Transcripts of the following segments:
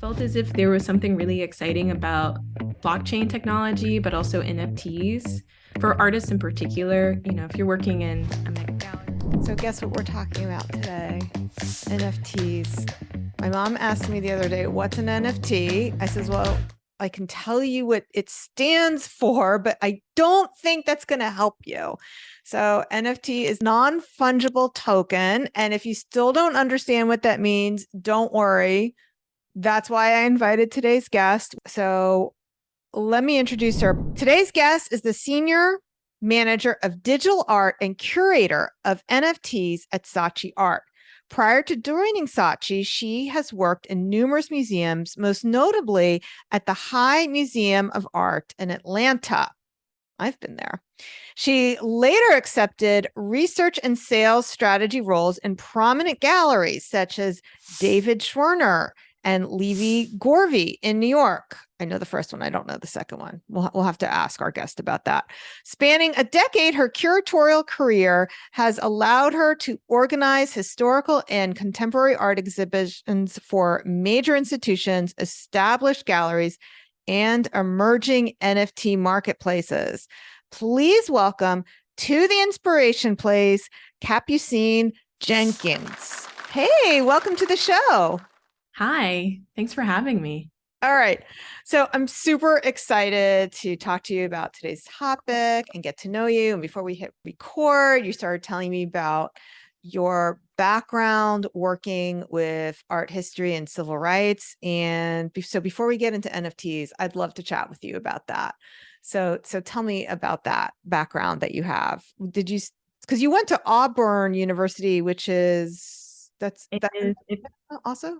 felt as if there was something really exciting about blockchain technology, but also NFTs for artists in particular. If you're working in a mega gallery. So guess what we're talking about today? NFTs. My mom asked me the other day, what's an NFT? I says, well, I can tell you what it stands for, but I don't think that's going to help you. So NFT is non-fungible token. And if you still don't understand what that means, don't worry. That's why I invited today's guest. So let me introduce her. Today's guest is the Senior Manager of Digital Art and Curator of NFTs at Saatchi Art. Prior to joining Saatchi, she has worked in numerous museums, most notably at the High Museum of Art in Atlanta. I've been there. She later accepted research and sales strategy roles in prominent galleries such as David Schwerner and Levi Gorvy in New York. I know the first one. I don't know the second one. We'll have to ask our guest about that. Spanning a decade, her curatorial career has allowed her to organize historical and contemporary art exhibitions for major institutions, established galleries, and emerging NFT marketplaces. Please welcome to the Inspiration Place, Capucine Jenkins. Hey, welcome to the show. Hi, thanks for having me. All right. So I'm super excited to talk to you about today's topic and get to know you. And before we hit record, you started telling me about your background working with art history and civil rights. And so before we get into NFTs, I'd love to chat with you about that. So tell me about that background that you have. Because you went to Auburn University, which is also?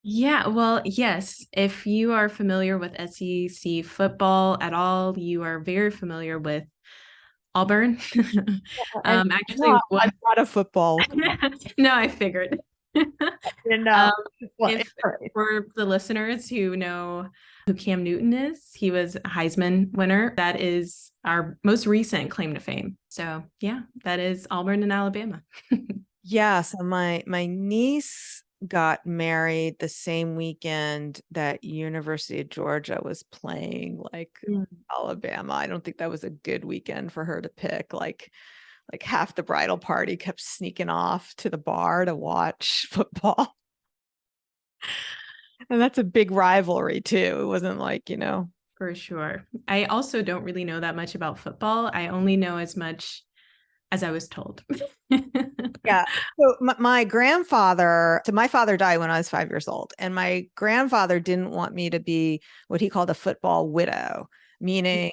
Yeah, well, yes. If you are familiar with SEC football at all, you are very familiar with Auburn. I'm not a football. No, I figured. No. For the listeners who know who Cam Newton is, he was a Heisman winner. That is our most recent claim to fame. So yeah, that is Auburn in Alabama. Yeah, so my niece got married the same weekend that University of Georgia was playing Alabama. I don't think that was a good weekend for her to pick. Like half the bridal party kept sneaking off to the bar to watch football. And that's a big rivalry too. It wasn't For sure. I also don't really know that much about football. I only know as much as I was told. Yeah. So my grandfather, my father died when I was 5 years old, and my grandfather didn't want me to be what he called a football widow, meaning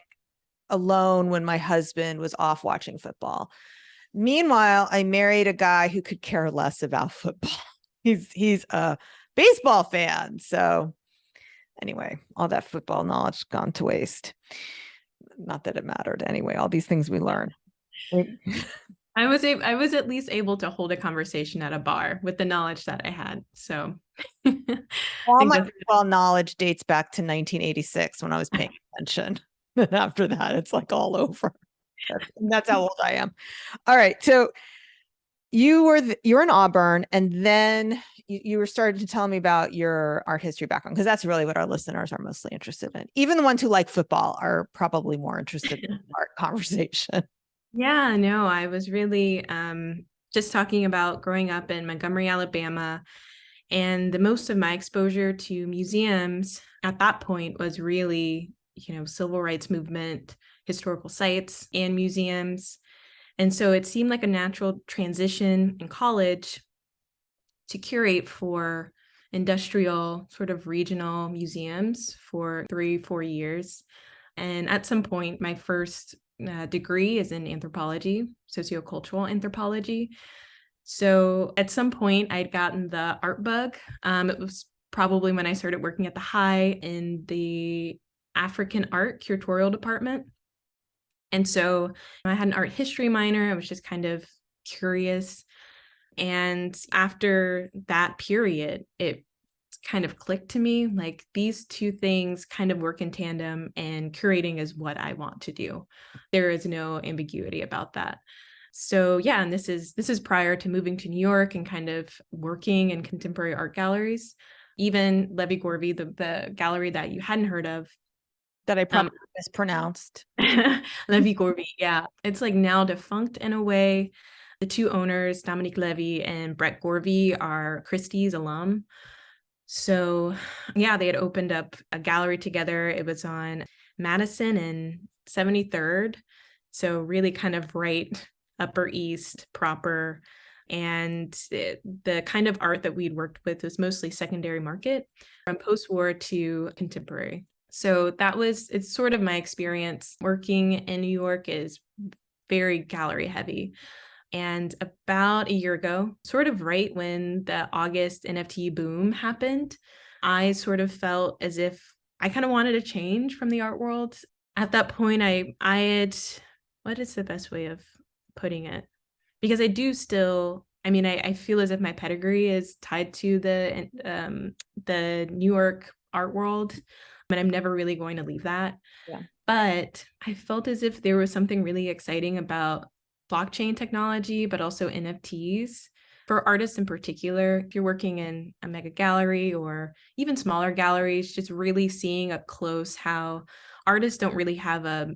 alone when my husband was off watching football. Meanwhile, I married a guy who could care less about football. He's a baseball fan. So anyway, all that football knowledge gone to waste. Not that it mattered anyway, all these things we learn. I was at least able to hold a conversation at a bar with the knowledge that I had. So all my football knowledge dates back to 1986 when I was paying attention. And after that, it's like all over. That's how old I am. All right. So you're in Auburn, and then you were starting to tell me about your art history background, because that's really what our listeners are mostly interested in. Even the ones who like football are probably more interested in art conversation. Yeah, no, I was really just talking about growing up in Montgomery, Alabama. And the most of my exposure to museums at that point was really, civil rights movement, historical sites, and museums. And so it seemed like a natural transition in college to curate for industrial sort of regional museums for 3-4 years. And at some point, my first degree is in anthropology, sociocultural anthropology. So at some point, I'd gotten the art bug. It was probably when I started working at the High in the African art curatorial department. And so I had an art history minor. I was just kind of curious. And after that period, it kind of clicked to me, like these two things kind of work in tandem, and curating is what I want to do. There is no ambiguity about that. So yeah, and this is prior to moving to New York and kind of working in contemporary art galleries. even Levy Gorby, the gallery that you hadn't heard of. That I probably mispronounced. Levy Gorby, yeah. It's like now defunct in a way. The two owners, Dominique Levy and Brett Gorby, are Christie's alum. So yeah, they had opened up a gallery together. It was on Madison and 73rd. So really kind of right Upper East proper. And the kind of art that we'd worked with was mostly secondary market from post-war to contemporary. So it's sort of my experience working in New York is very gallery heavy. And about a year ago, sort of right when the August NFT boom happened, I sort of felt as if I kind of wanted to change from the art world. At that point, I had, what is the best way of putting it? Because I do still, I feel as if my pedigree is tied to the New York art world, and I'm never really going to leave that. Yeah. But I felt as if there was something really exciting about blockchain technology, but also NFTs for artists in particular. If you're working in a mega gallery or even smaller galleries, just really seeing up close how artists don't really have a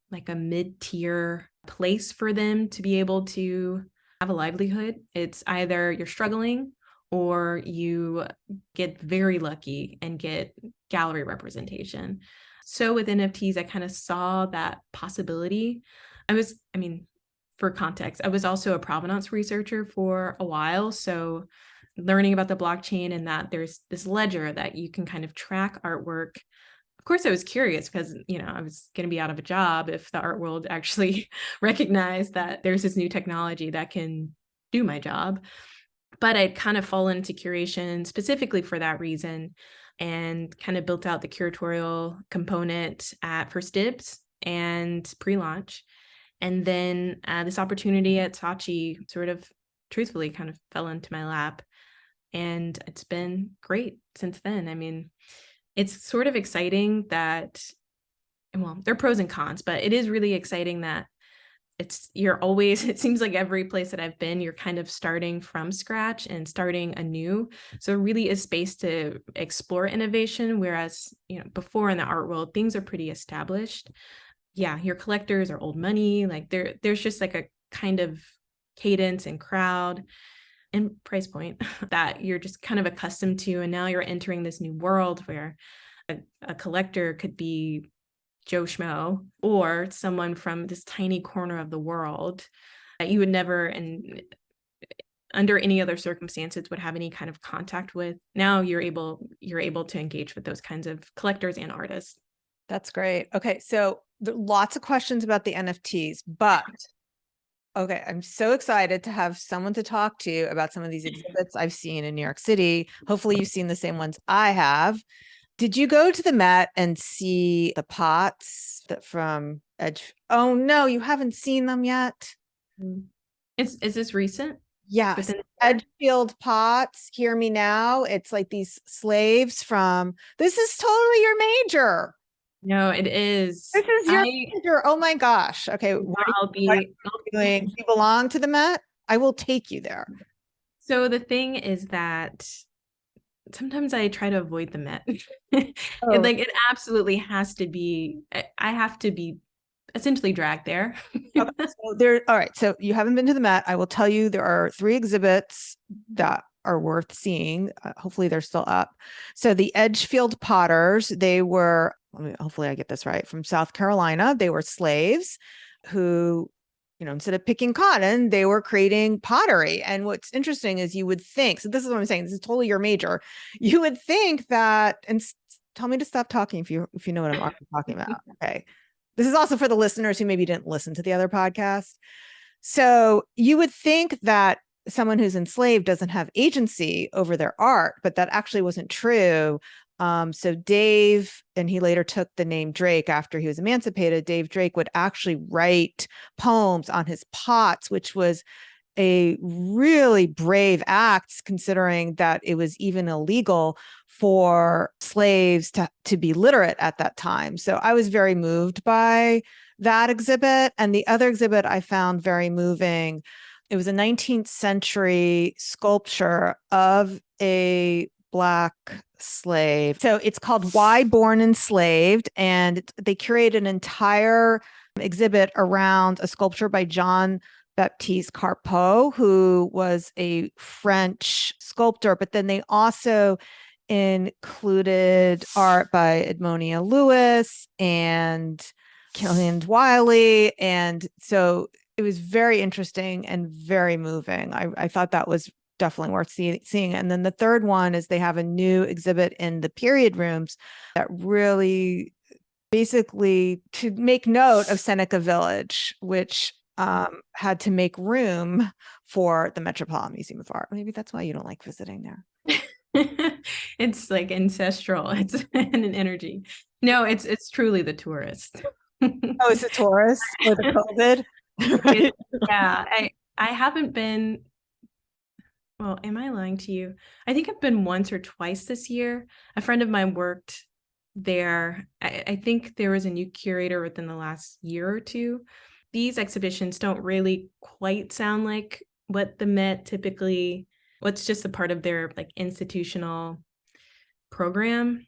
mid-tier place for them to be able to have a livelihood. It's either you're struggling or you get very lucky and get gallery representation. So with NFTs, I kind of saw that possibility. For context, I was also a provenance researcher for a while. So learning about the blockchain and that there's this ledger that you can kind of track artwork. Of course, I was curious because, I was going to be out of a job if the art world actually recognized that there's this new technology that can do my job. But I'd kind of fallen into curation specifically for that reason and kind of built out the curatorial component at First Dibs and pre-launch. And then this opportunity at Saatchi sort of truthfully kind of fell into my lap. And it's been great since then. It's sort of exciting that, well, there are pros and cons, but it is really exciting that it seems like every place that I've been, you're kind of starting from scratch and starting anew. So it really is space to explore innovation. Whereas, before in the art world, things are pretty established. Yeah, your collectors are old money. Like there's just like a kind of cadence and crowd and price point that you're just kind of accustomed to. And now you're entering this new world where a collector could be Joe Schmo or someone from this tiny corner of the world that you would never and under any other circumstances would have any kind of contact with. Now you're able to engage with those kinds of collectors and artists. That's great. Okay, so there are lots of questions about the NFTs, but okay, I'm so excited to have someone to talk to about some of these exhibits I've seen in New York City. Hopefully you've seen the same ones I have. Did you go to the Met and see the pots from Edge? Oh no, you haven't seen them yet. Is this recent? Yes. Edgefield pots, hear me now. It's like these slaves this is totally your major. No, it is. This is your major. Oh my gosh. Okay. What are you doing? You belong to the Met? I will take you there. So the thing is that sometimes I try to avoid the Met. It absolutely has to be, I have to be essentially dragged there. Okay, all right. So you haven't been to the Met. I will tell you there are 3 exhibits that are worth seeing. Hopefully they're still up. So the Edgefield Potters, they were, hopefully I get this right, from South Carolina. They were slaves who, instead of picking cotton, they were creating pottery. And what's interesting is you would think, so this is what I'm saying, this is totally your major. You would think that, and tell me to stop talking if you know what I'm talking about. Okay. This is also for the listeners who maybe didn't listen to the other podcast. So you would think that someone who's enslaved doesn't have agency over their art, but that actually wasn't true. So Dave, and he later took the name Drake after he was emancipated, Dave Drake would actually write poems on his pots, which was a really brave act considering that it was even illegal for slaves to be literate at that time. So I was very moved by that exhibit. And the other exhibit I found very moving. It was a 19th century sculpture of a Black slave. So it's called Why Born Enslaved, and they curated an entire exhibit around a sculpture by Jean Baptiste Carpeaux, who was a French sculptor, but then they also included art by Edmonia Lewis and Killian Wiley. And so it was very interesting and very moving. I thought that was definitely worth seeing. And then the third one is they have a new exhibit in the period rooms that really basically to make note of Seneca Village, which had to make room for the Metropolitan Museum of Art. Maybe that's why you don't like visiting there. It's like ancestral. It's an energy. No, it's truly the tourist. Oh, it's the tourist or the COVID? Right? Yeah, I haven't been. Well, am I lying to you? I think I've been once or twice this year. A friend of mine worked there. I think there was a new curator within the last year or two. These exhibitions don't really quite sound like what the Met typically, what's just a part of their like institutional program.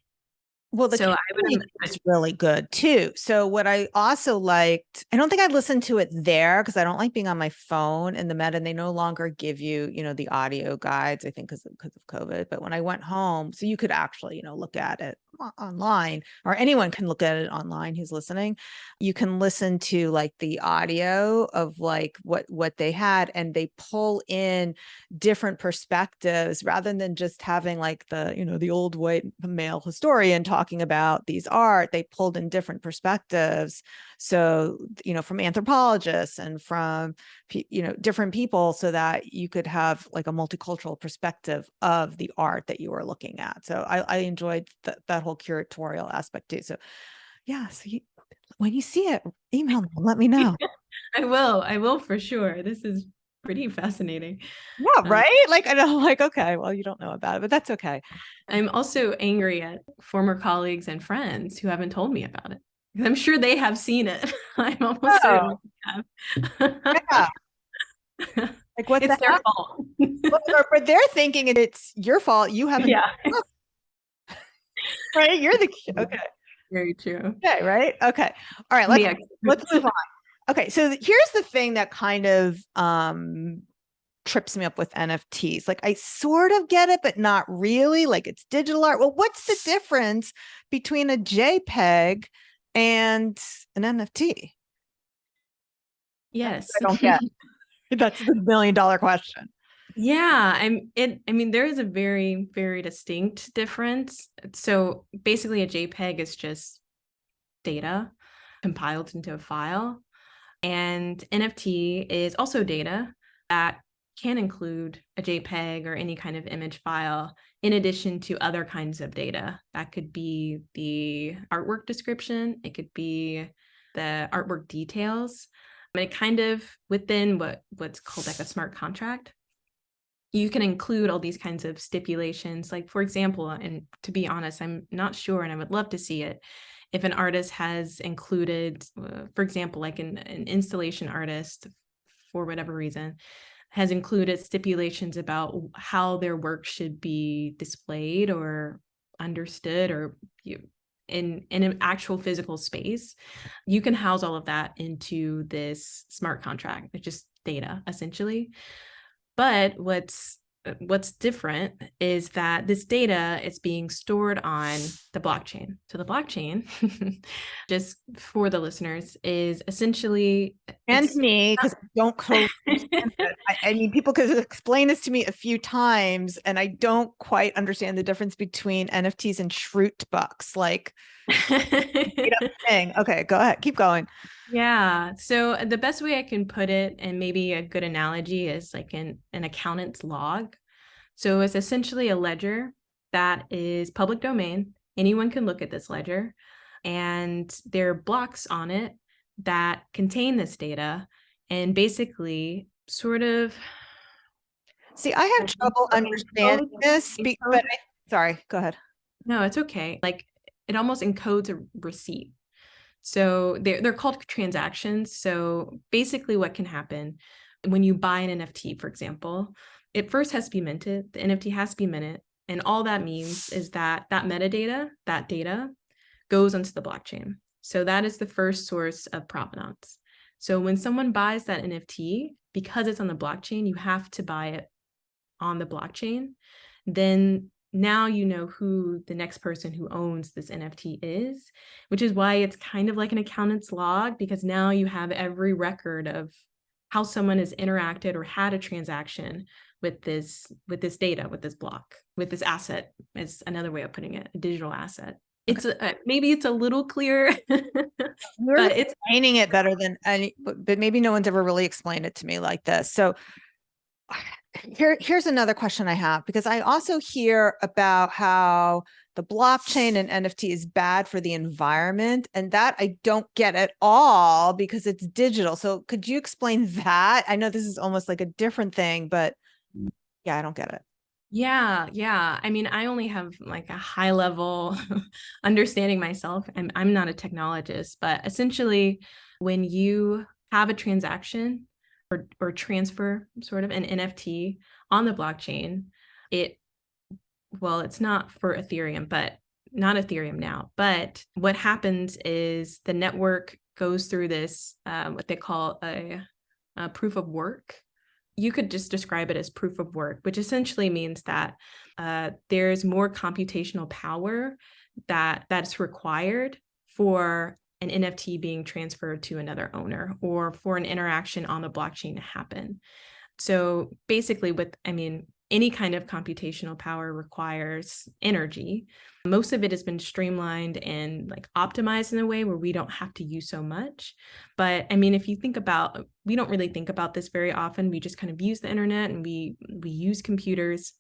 Well, the So I would, is really good too. So what I also liked, I don't think I listened to it there because I don't like being on my phone in the Met, and they no longer give you, the audio guides, I think because of COVID. But when I went home, so you could actually, look at it online, or anyone can look at it online who's listening. You can listen to like the audio of like what they had, and they pull in different perspectives rather than just having like the old white male historian talking about these art. They pulled in different perspectives, so from anthropologists and from different people, so that you could have like a multicultural perspective of the art that you were looking at. So I enjoyed that whole curatorial aspect too. So yeah, so when you see it, email me and let me know. I will for sure. This is pretty fascinating. Yeah, right? Like, I know, like, okay, well, you don't know about it, but that's okay. I'm also angry at former colleagues and friends who haven't told me about it. I'm sure they have seen it. I'm almost certain they have. Yeah. Like, what It's the their heck? fault. But they're thinking it's your fault. You haven't, Yeah, right? You're the, okay. very true. Okay, right? Okay. All right, let's move on. Okay, so here's the thing that kind of trips me up with NFTs. Like I sort of get it, but not really. Like it's digital art. Well, what's the difference between a JPEG and an NFT? Yes. I don't get. That's the $1 million question. Yeah, I mean, there is a very, very distinct difference. So basically a JPEG is just data compiled into a file. And NFT is also data that can include a JPEG or any kind of image file, in addition to other kinds of data. That could be the artwork description, it could be the artwork details. I mean, kind of within what's called like a smart contract, you can include all these kinds of stipulations. Like, for example, and to be honest, I'm not sure, and I would love to see it, if an artist has included, for example, like an installation artist, for whatever reason, has included stipulations about how their work should be displayed or understood, or in an actual physical space, you can house all of that into this smart contract. It's just data, essentially. But what's different is that this data is being stored on the blockchain. So the blockchain, just for the listeners, is essentially, And me, because I don't totally understand it. I mean, people could explain this to me a few times, and I don't quite understand the difference between NFTs and Shroot bucks. Like, thing. Okay, go ahead, keep going. Yeah. So the best way I can put it, and maybe a good analogy, is like an accountant's log. So it's essentially a ledger that is public domain. Anyone can look at this ledger, and there are blocks on it that contain this data, and basically sort of. See, I have trouble understanding this, but sorry, go ahead. No, it's okay. Like it almost encodes a receipt. So they're called transactions. So basically what can happen when you buy an NFT, for example, it first has to be minted. The NFT has to be minted. And all that means is that metadata, that data, goes onto the blockchain. So that is the first source of provenance. So when someone buys that NFT, because it's on the blockchain, you have to buy it on the blockchain. Then now you know who the next person who owns this NFT is, which is why it's kind of like an accountant's log, because now you have every record of how someone has interacted or had a transaction with this data, with this block, with this asset, is another way of putting it, a digital asset. It's maybe it's a little clear, You're but it's explaining it better than any, but maybe no one's ever really explained it to me like this. So here's another question I have, because I also hear about how the blockchain and NFT is bad for the environment, and that I don't get at all because it's digital. So could you explain that? I know this is almost like a different thing, but yeah, I don't get it. Yeah. I mean, I only have like a high level understanding myself. I'm not a technologist, but essentially when you have a transaction or transfer sort of an NFT on the blockchain, it's not for Ethereum, but not Ethereum now. But what happens is the network goes through this, what they call a proof of work. You could just describe it as proof of work, which essentially means that there's more computational power that's required for an NFT being transferred to another owner or for an interaction on the blockchain to happen. So basically any kind of computational power requires energy. Most of it has been streamlined and like optimized in a way where we don't have to use so much. But I mean, if you think about, we don't really think about this very often. We just kind of use the internet and we use computers.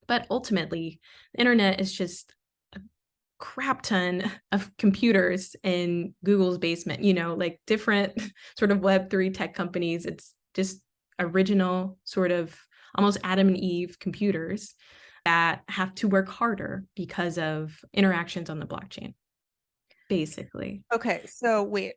But ultimately, the internet is just a crap ton of computers in Google's basement, like different sort of Web3 tech companies. It's just original sort of almost Adam and Eve computers that have to work harder because of interactions on the blockchain, basically. Okay, so wait.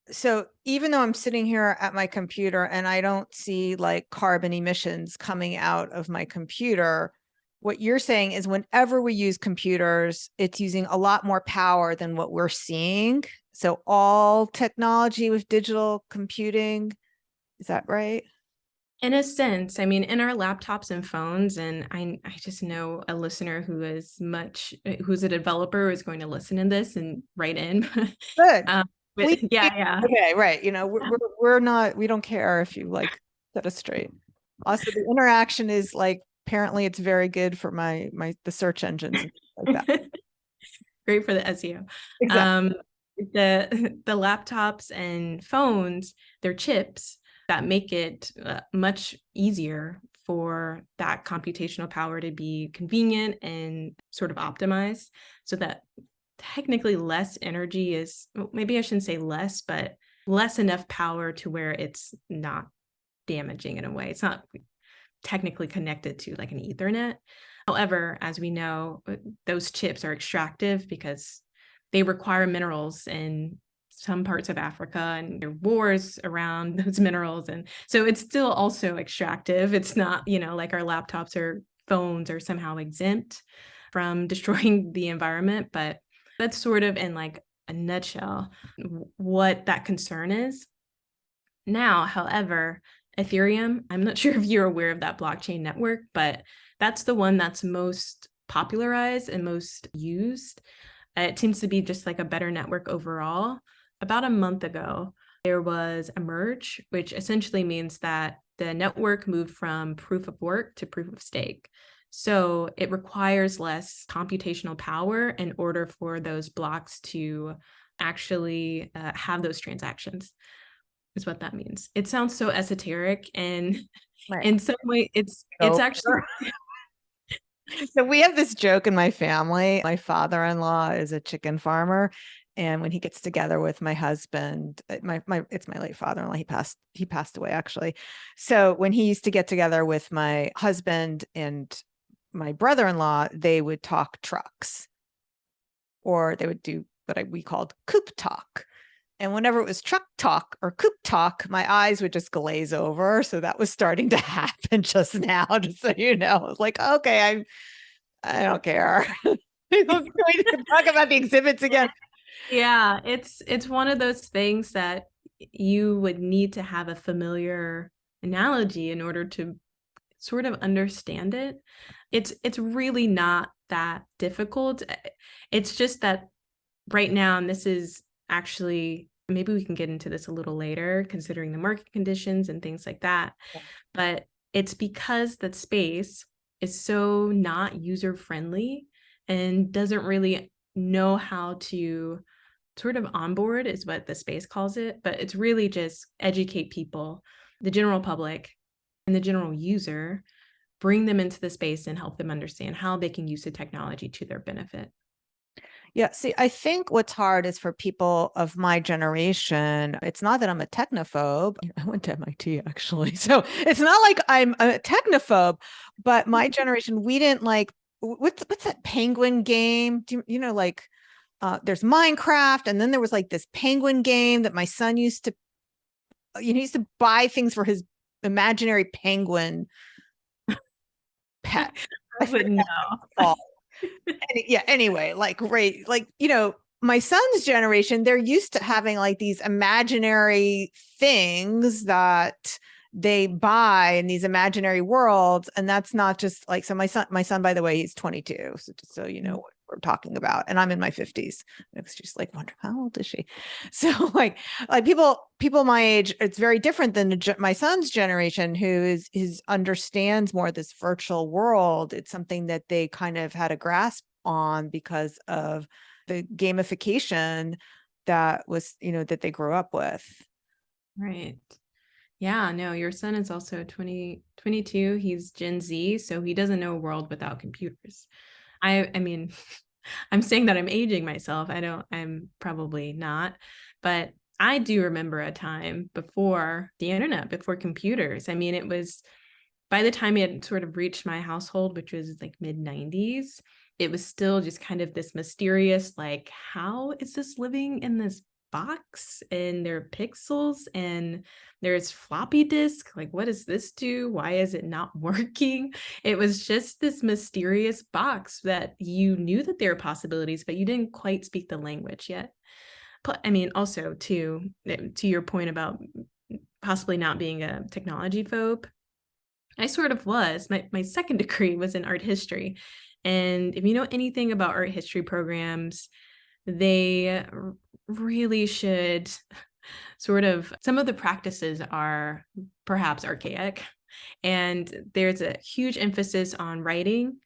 So even though I'm sitting here at my computer and I don't see like carbon emissions coming out of my computer, what you're saying is whenever we use computers, it's using a lot more power than what we're seeing. So all technology with digital computing, is that right? In a sense, I mean, in our laptops and phones, and I just know a listener who's a developer is going to listen to this and write in. Good. But yeah. Okay, right. We're not, we don't care if you like set us straight. Also, the interaction is like, apparently it's very good for the search engines and like that. Great for the SEO. Exactly. The laptops and phones, they're chips that make it much easier for that computational power to be convenient and sort of optimized, so that technically less energy is, well, maybe I shouldn't say less, but less enough power to where it's not damaging in a way. It's not technically connected to like an Ethernet. However, as we know, those chips are extractive because they require minerals in some parts of Africa, and there are wars around those minerals. And so it's still also extractive. It's not, like our laptops or phones are somehow exempt from destroying the environment. But that's sort of in like a nutshell what that concern is. Now, however, Ethereum, I'm not sure if you're aware of that blockchain network, but that's the one that's most popularized and most used. It seems to be just like a better network overall. About a month ago, there was a merge, which essentially means that the network moved from proof of work to proof of stake. So it requires less computational power in order for those blocks to actually have those transactions, is what that means. It sounds so esoteric, and Right. in some way it's actually So we have this joke in my family. My father-in-law is a chicken farmer, and when he gets together with my husband, it's my late father-in-law. He passed away actually. So when he used to get together with my husband and my brother-in-law, they would talk trucks, or they would do what we called coop talk. And whenever it was truck talk or coop talk, my eyes would just glaze over. So that was starting to happen just now, just so you know. It's like, okay, I don't care. We can talk about the exhibits again. Yeah, it's one of those things that you would need to have a familiar analogy in order to sort of understand it. It's really not that difficult. It's just that right now, and this is actually, maybe we can get into this a little later, considering the market conditions and things like that. But it's because that space is so not user friendly and doesn't really know how to sort of onboard, is what the space calls it, but it's really just educate people, the general public and the general user, bring them into the space and help them understand how they can use the technology to their benefit. Yeah, see, I think what's hard is for people of my generation, it's not that I'm a technophobe. I went to MIT actually. So it's not like I'm a technophobe, but my generation, we didn't like what's that penguin game? Do you know, like there's Minecraft, and then there was like this penguin game that my son used to, he used to buy things for his imaginary penguin pet. I wouldn't know. Yeah, anyway, like, great, like, my son's generation, they're used to having like these imaginary things that they buy in these imaginary worlds. And that's not just like, so my son, by the way, he's 22. So just so you know what we're talking about. And I'm in my 50s. It's just like, wonder how old is she? So like people my age, it's very different than my son's generation, who is understands more this virtual world. It's something that they kind of had a grasp on because of the gamification that was, that they grew up with. Right. Yeah, no, your son is also 22. He's Gen Z, so he doesn't know a world without computers. I mean, I'm saying that I'm aging myself. I'm probably not, but I do remember a time before the internet, before computers. I mean, it was, by the time it had sort of reached my household, which was like mid 90s, it was still just kind of this mysterious, like, how is this living in this box, and there are pixels and there's floppy disk? Like, what does this do? Why is it not working? It was just this mysterious box that you knew that there were possibilities, but you didn't quite speak the language yet. But I mean, also to your point about possibly not being a technology phobe, I sort of was. My second degree was in art history. And if you know anything about art history programs, they really should sort of, some of the practices are perhaps archaic. And there's a huge emphasis on writing,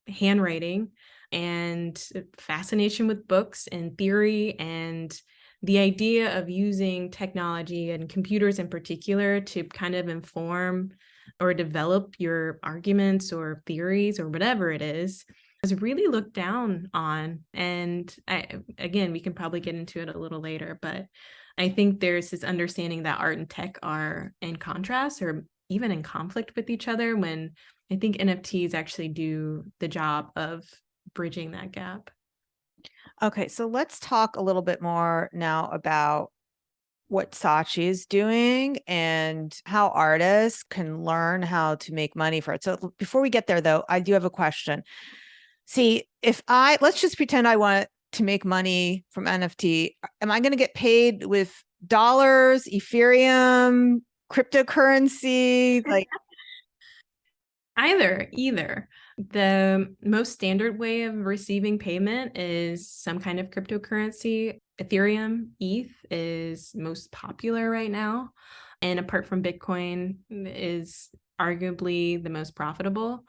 handwriting, and fascination with books and theory, and the idea of using technology and computers in particular to kind of inform or develop your arguments or theories or whatever it is really looked down on. And again, we can probably get into it a little later, but I think there's this understanding that art and tech are in contrast or even in conflict with each other, when I think NFTs actually do the job of bridging that gap. Okay, so let's talk a little bit more now about what Saatchi is doing and how artists can learn how to make money for it. So before we get there, though, I do have a question. See, let's just pretend I want to make money from NFT. Am I going to get paid with dollars, Ethereum, cryptocurrency? Like, Either. The most standard way of receiving payment is some kind of cryptocurrency. Ethereum, ETH is most popular right now. And apart from Bitcoin, is arguably the most profitable.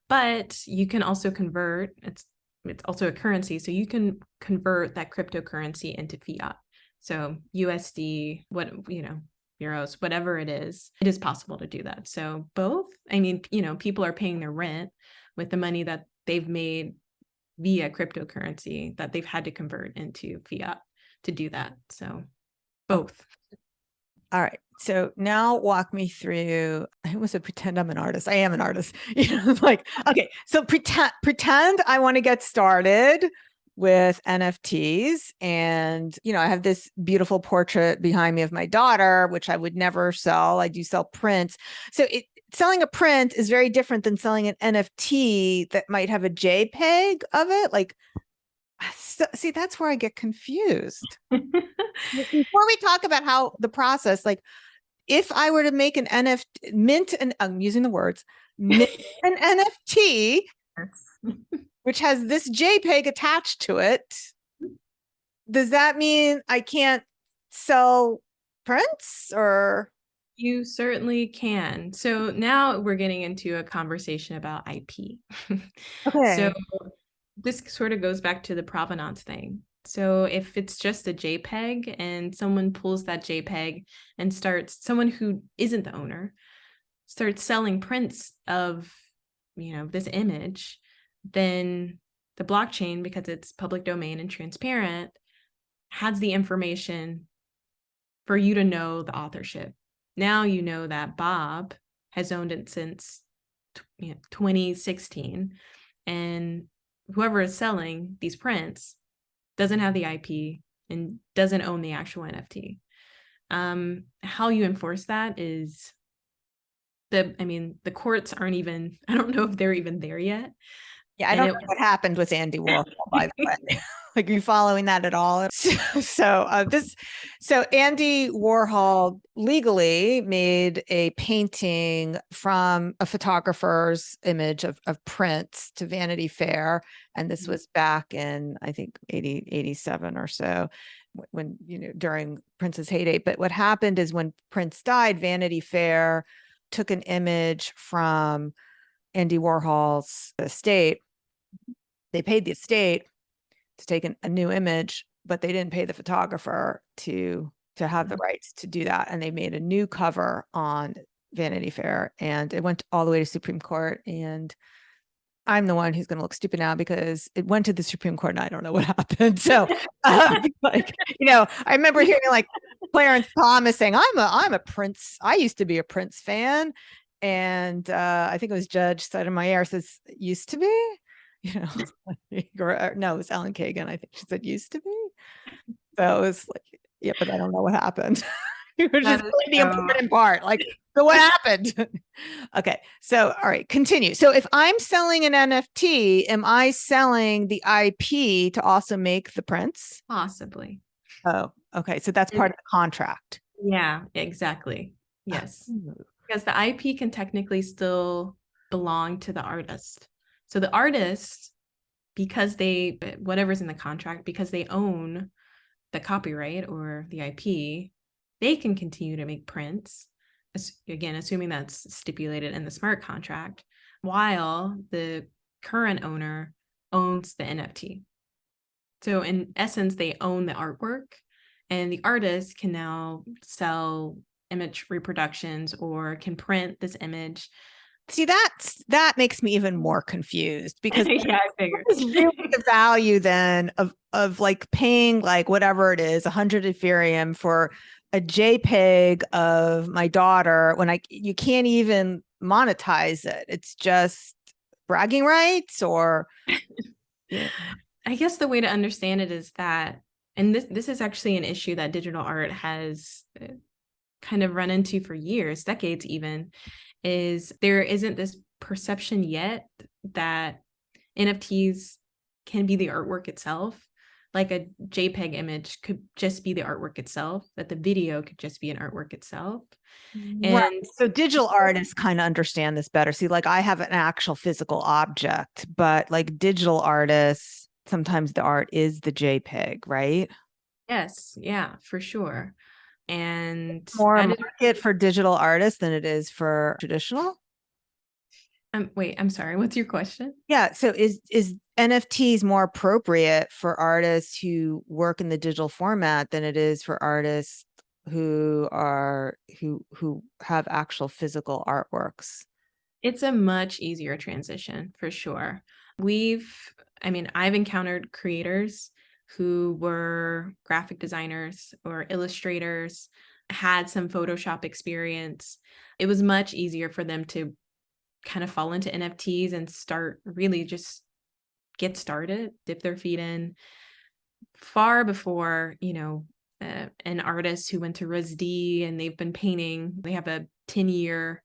But you can also convert, it's also a currency, so you can convert that cryptocurrency into fiat. So USD, euros, whatever it is possible to do that. So both, I mean, people are paying their rent with the money that they've made via cryptocurrency that they've had to convert into fiat to do that. So both. All right. So now walk me through. I almost said pretend I'm an artist. I am an artist. It's like, okay, so pretend I want to get started with NFTs. And, I have this beautiful portrait behind me of my daughter, which I would never sell. I do sell prints. So selling a print is very different than selling an NFT that might have a JPEG of it. Like, so, see, that's where I get confused. Before we talk about how the process, like, if I were to make an NFT, mint, and I'm using the words, mint an NFT, which has this JPEG attached to it, does that mean I can't sell prints or? You certainly can. So now we're getting into a conversation about IP. So Okay. this sort of goes back to the provenance thing. So if it's just a JPEG and someone pulls that JPEG and someone who isn't the owner starts selling prints of, this image, then the blockchain, because it's public domain and transparent, has the information for you to know the authorship. Now you know that Bob has owned it since 2016, and whoever is selling these prints doesn't have the IP and doesn't own the actual NFT. How you enforce that is the courts aren't even, I don't know if they're even there yet. Yeah, I don't know what happened with Andy Warhol, by the way. Like, are you following that at all? So Andy Warhol legally made a painting from a photographer's image of prints to Vanity Fair. And this was back in, I think, 87 or so, when, during Prince's heyday. But what happened is when Prince died, Vanity Fair took an image from Andy Warhol's estate. They paid the estate to take a new image, but they didn't pay the photographer to have the rights to do that. And they made a new cover on Vanity Fair, and it went all the way to Supreme Court. And I'm the one who's going to look stupid now because it went to the Supreme Court and I don't know what happened. So, I remember hearing like Clarence Thomas saying, I'm a Prince. I used to be a Prince fan. And I think it was Judge Sotomayor says, used to be, no, it was Ellen Kagan. I think she said used to be. So it was like, yeah, but I don't know what happened. Which is really the important part. Like, so what happened? Okay. So, all right, continue. So if I'm selling an NFT, am I selling the IP to also make the prints? Possibly. Oh, okay. So that's part of the contract. Yeah, exactly. Yes. Because the IP can technically still belong to the artist. So the artist, because whatever's in the contract, because they own the copyright or the IP, they can continue to make prints, again, assuming that's stipulated in the smart contract, while the current owner owns the NFT. So in essence, they own the artwork, and the artist can now sell image reproductions or can print this image. See, that makes me even more confused because yeah, I figured. What is really the value then of like paying like whatever it is, 100 Ethereum for a JPEG of my daughter when you can't even monetize it? It's just bragging rights, or I guess the way to understand it is that, and this is actually an issue that digital art has kind of run into for years, decades even, is there isn't this perception yet that NFTs can be the artwork itself. Like a JPEG image could just be the artwork itself, that the video could just be an artwork itself. Right. And so digital artists kind of understand this better. See, like I have an actual physical object, but like digital artists, sometimes the art is the JPEG, right? Yes. Yeah, for sure. And more market for digital artists than it is for traditional. Wait, I'm sorry. What's your question? Yeah. So is NFTs more appropriate for artists who work in the digital format than it is for artists who have actual physical artworks? It's a much easier transition for sure. I've encountered creators who were graphic designers or illustrators, had some Photoshop experience. It was much easier for them to kind of fall into NFTs and start really just get started, dip their feet in far before, an artist who went to RISD and they've been painting, they have a 10-year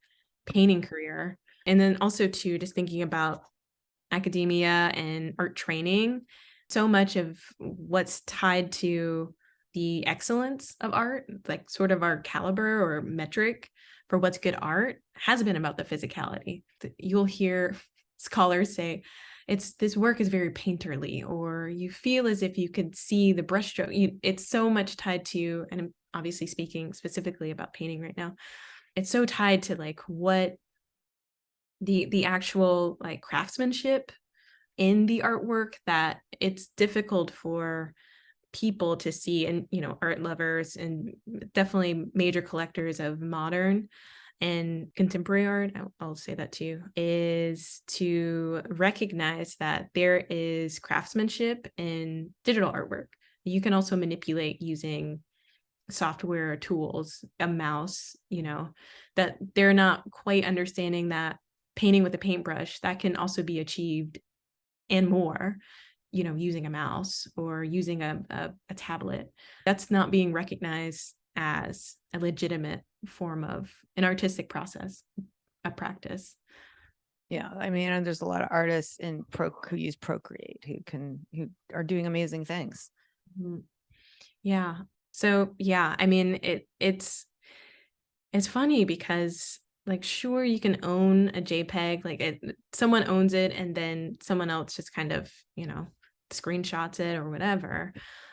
painting career. And then also too, just thinking about academia and art training, so much of what's tied to the excellence of art, like sort of our caliber or metric for what's good art, has been about the physicality. You'll hear scholars say, this work is very painterly, or you feel as if you could see the brushstroke. It's so much tied to, and I'm obviously speaking specifically about painting right now, it's so tied to like what the actual like craftsmanship in the artwork, that it's difficult for people to see. And art lovers and definitely major collectors of modern and contemporary art, I'll say that too, is to recognize that there is craftsmanship in digital artwork. You can also manipulate using software tools, a mouse, that they're not quite understanding that painting with a paintbrush, that can also be achieved and more, using a mouse or using a tablet. That's not being recognized as a legitimate form of an artistic process, a practice. Yeah, I mean, and there's a lot of artists who use Procreate who are doing amazing things. Mm-hmm. Yeah. So yeah, I mean, it's funny because like, sure, you can own a JPEG, like someone owns it and then someone else just kind of, screenshots it or whatever.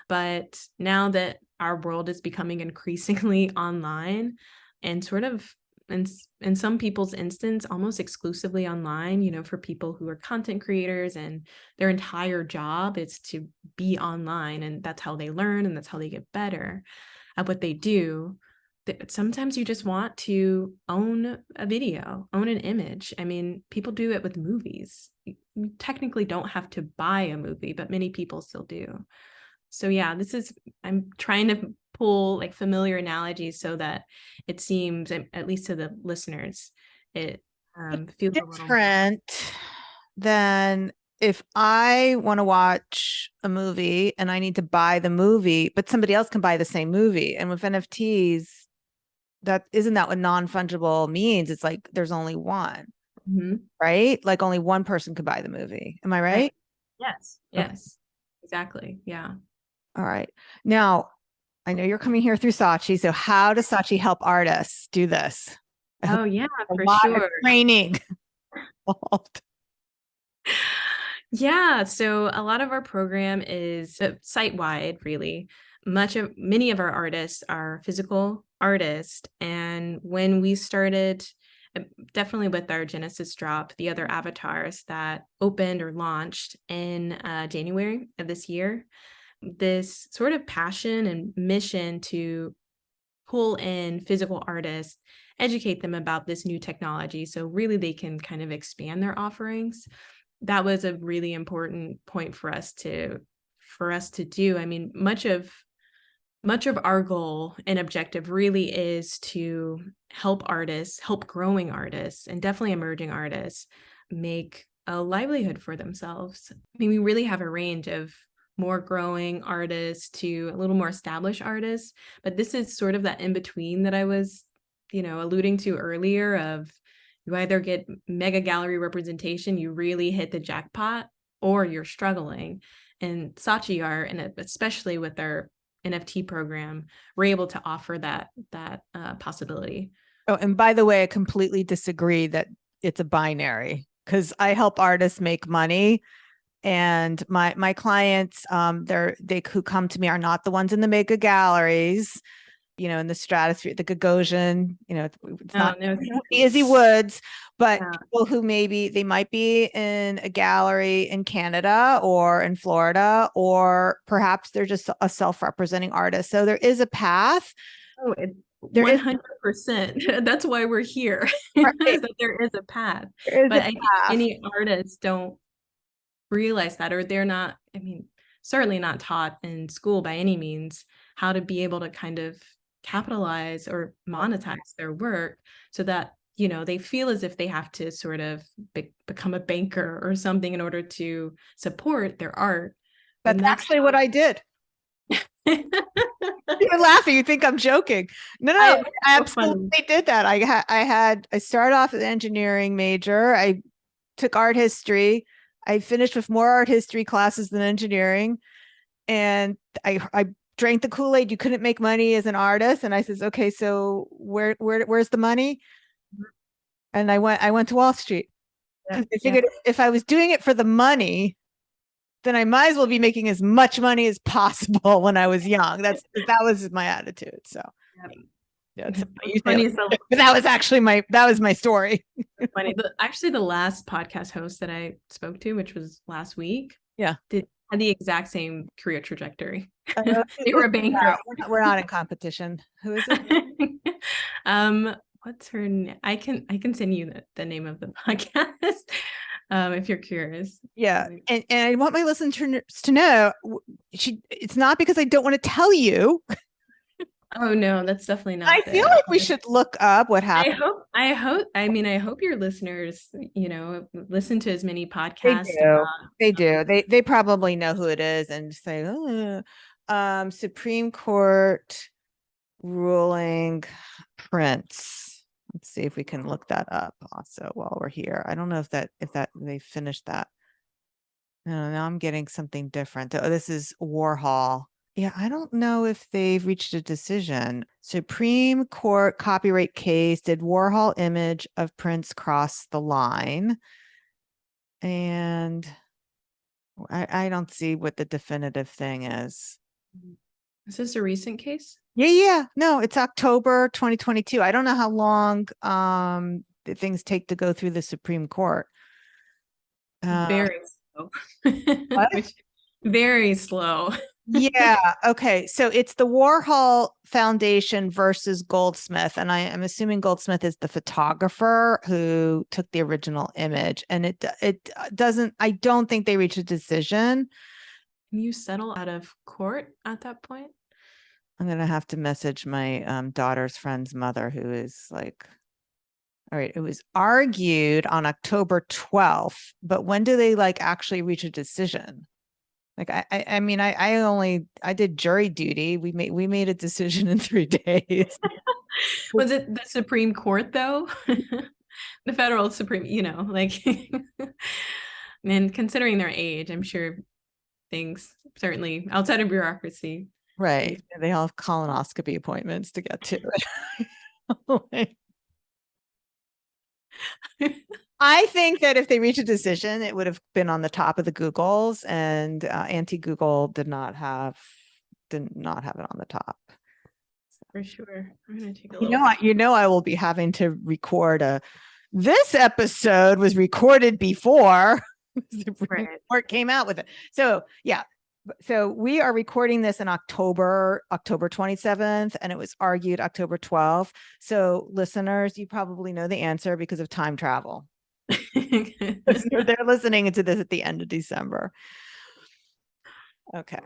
But now that our world is becoming increasingly online and sort of in some people's instance, almost exclusively online, for people who are content creators and their entire job is to be online, and that's how they learn and that's how they get better at what they do. Sometimes you just want to own a video, own an image. I mean, people do it with movies. You technically don't have to buy a movie, but many people still do. So yeah, I'm trying to pull like familiar analogies so that it seems, at least to the listeners, it feels a little different than if I want to watch a movie and I need to buy the movie, but somebody else can buy the same movie. And with NFTs, isn't that what non-fungible means? It's like there's only one, right? Like only one person could buy the movie. Am I right? Yes. Okay. Yes. Exactly. Yeah. All right. Now, I know you're coming here through Saatchi. So how does Saatchi help artists do this? Oh yeah, A for lot of sure. training. Yeah, so a lot of our program is site-wide, really. Many of our artists are physical artists, and when we started, definitely with our Genesis drop, the other avatars that opened or launched in January of this year, this sort of passion and mission to pull in physical artists, educate them about this new technology so really they can kind of expand their offerings. That was a really important point for us to do. I mean, much of our goal and objective really is to help artists, help growing artists, and definitely emerging artists make a livelihood for themselves. I mean, we really have a range of more growing artists to a little more established artists, but this is sort of that in between that I was, alluding to earlier, of you either get mega gallery representation, you really hit the jackpot, or you're struggling. And Saatchi Art, and especially with our NFT program, we're able to offer that possibility. Oh, and by the way, I completely disagree that it's a binary, because I help artists make money, and my clients, who come to me are not the ones in the mega galleries, in the stratosphere, the Gagosian, it's not Izzy Woods, but people who they might be in a gallery in Canada or in Florida, or perhaps they're just a self-representing artist. So there is a path. Oh, 100%. That's why we're here. Right. That there is a path. But I think many artists don't realize that, or they're not, I mean, certainly not taught in school by any means how to be able to kind of capitalize or monetize their work, so that they feel as if they have to sort of become a banker or something in order to support their art. That's actually what I did. You're laughing. You think I'm joking. No, I, I so funny. absolutely did that. I started off as an engineering major. I took art history. I finished with more art history classes than engineering. And I drank the Kool-Aid. You couldn't make money as an artist. And I says, okay, so where's the money? And I went to Wall Street Yeah, because I yeah. figured if I was doing it for the money, then I might as well be making as much money as possible when I was young. That was my attitude. So yeah, it's What's funny is but that was my story. funny. Actually, the last podcast host that I spoke to, which was last week, Yeah. had the exact same career trajectory. Uh, They were bankrupt. we're not in competition. Who is it? What's her name? I can send you the name of the podcast if you're curious. Yeah. And I want my listeners to know it's not because I don't want to tell you. Oh no, that's definitely not. I feel like we should look up what happened. I hope your listeners, listen to as many They podcasts do. about. They do. They probably know who it is and say, oh, Supreme Court ruling Prince. Let's see if we can look that up also while we're here. I don't know if that they finished that. No, now I'm getting something different. Oh, this is Warhol. Yeah, I don't know if they've reached a decision. Supreme Court copyright case. Did Warhol image of Prince cross the line? And I don't see what the definitive thing is. Is this a recent case? Yeah. No, it's October 2022. I don't know how long the things take to go through the Supreme Court. Very slow. What? Very slow. Yeah. Okay. So it's the Warhol Foundation versus Goldsmith. And I am assuming Goldsmith is the photographer who took the original image. And it doesn't, I don't think they reached a decision. Can you settle out of court at that point? I'm going to have to message my daughter's friend's mother, who is like, all right, it was argued on October 12th, but when do they actually reach a decision? Like, I mean, I did jury duty. We made a decision in 3 days. Was it the Supreme Court though? The federal Supreme, and considering their age, I'm sure things certainly outside of bureaucracy. Right. They all have colonoscopy appointments to get to it. I think that if they reach a decision, it would have been on the top of the Googles, and anti-Google did not have it on the top. For sure. I'm gonna take a look. I will be having to record this episode was recorded before the Supreme Court came out with it. So yeah. So we are recording this in October 27th, and it was argued October 12th. So listeners, you probably know the answer because of time travel. They're listening to this at the end of December. Okay.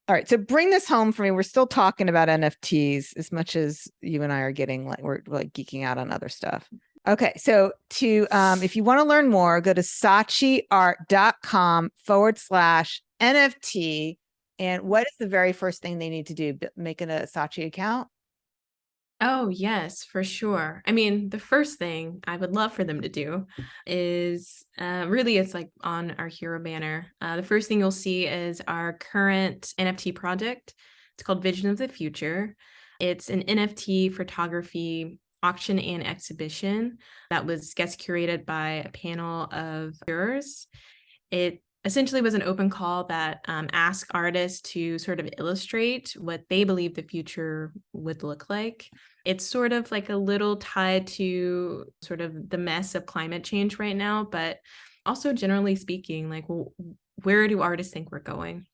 All right. So bring this home for me. We're still talking about NFTs as much as you and I are getting we're geeking out on other stuff. Okay. So if you want to learn more, go to saatchiart.com/NFT. And what is the very first thing they need to do? Make a Saatchi account? Oh, yes, for sure. I mean, the first thing I would love for them to do is really it's on our hero banner. The first thing you'll see is our current NFT project. It's called Vision of the Future. It's an NFT photography auction and exhibition that was guest curated by a panel of jurors. It essentially was an open call that asked artists to sort of illustrate what they believe the future would look like. It's sort of like a little tied to sort of the mess of climate change right now, but also generally speaking, where do artists think we're going?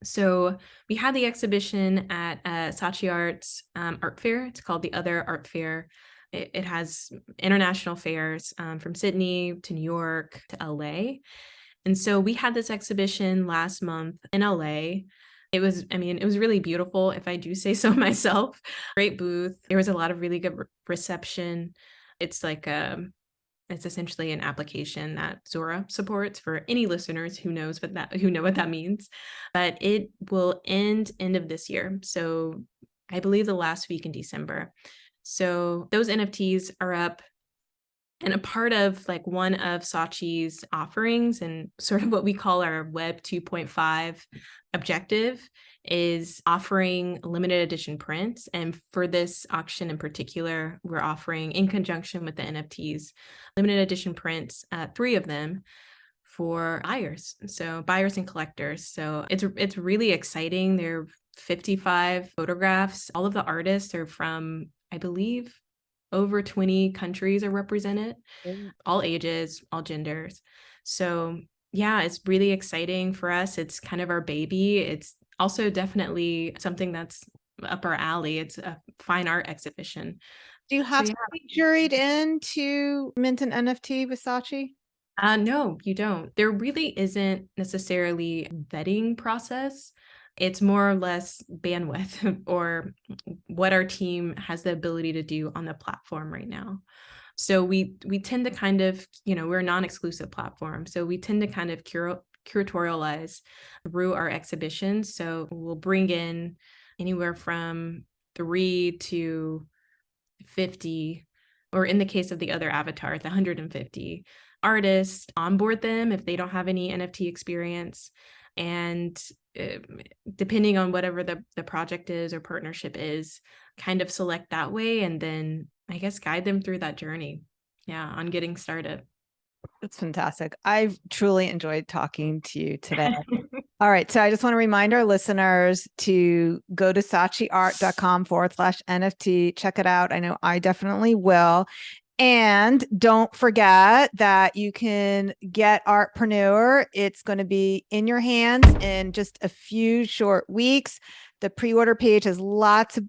So we had the exhibition at Saatchi Art's art fair. It's called the Other Art Fair. It has international fairs from Sydney to New York to LA. And so we had this exhibition last month in LA. It was really beautiful, if I do say so myself. Great booth. There was a lot of really good reception. It's like an It's essentially an application that Zora supports for any listeners who know what that means. But it will end of this year. So I believe the last week in December. So those NFTs are up. And a part of like one of Saatchi's offerings and sort of what we call our Web 2.5 objective is offering limited edition prints. And for this auction in particular, we're offering, in conjunction with the NFTs, limited edition prints, 3 of them for buyers. So buyers and collectors. So it's really exciting. There are 55 photographs. All of the artists are from, I believe, over 20 countries are represented, all ages, all genders. So yeah, it's really exciting for us. It's kind of our baby. It's also definitely something that's up our alley. It's a fine art exhibition. Do you have So to be juried in to mint an NFT with Saatchi? No, you don't. There really isn't necessarily a vetting process. It's more or less bandwidth or what our team has the ability to do on the platform right now. So we tend to kind of, we're a non-exclusive platform. So we tend to kind of curatorialize through our exhibitions. So we'll bring in anywhere from 3 to 50, or in the case of the other avatars, 150 artists, onboard them if they don't have any NFT experience. And depending on whatever the project is or partnership is, kind of select that way and then I guess guide them through that journey. Yeah, on getting started. That's fantastic. I've truly enjoyed talking to you today. All right. So I just want to remind our listeners to go to saatchiart.com/NFT. Check it out. I know I definitely will. And don't forget that you can get Artpreneur. It's going to be in your hands in just a few short weeks. The pre-order page has lots of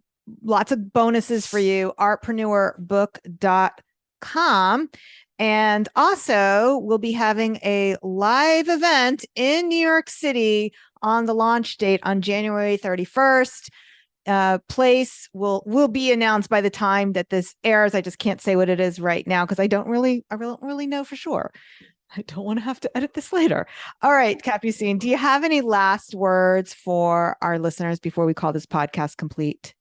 bonuses for you. Artpreneurbook.com. And also, we'll be having a live event in New York City on the launch date on January 31st. Place will be announced by the time that this airs. I just can't say what it is right now because I don't really know for sure. I don't want to have to edit this later. All right, Capucine, do you have any last words for our listeners before we call this podcast complete?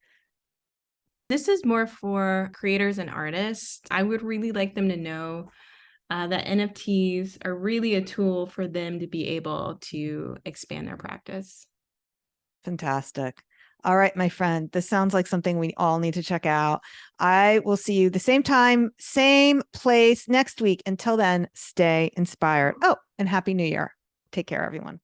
This is more for creators and artists. I would really like them to know that NFTs are really a tool for them to be able to expand their practice. Fantastic. All right, my friend, this sounds like something we all need to check out. I will see you the same time, same place next week. Until then, stay inspired. Oh, and Happy New Year. Take care, everyone.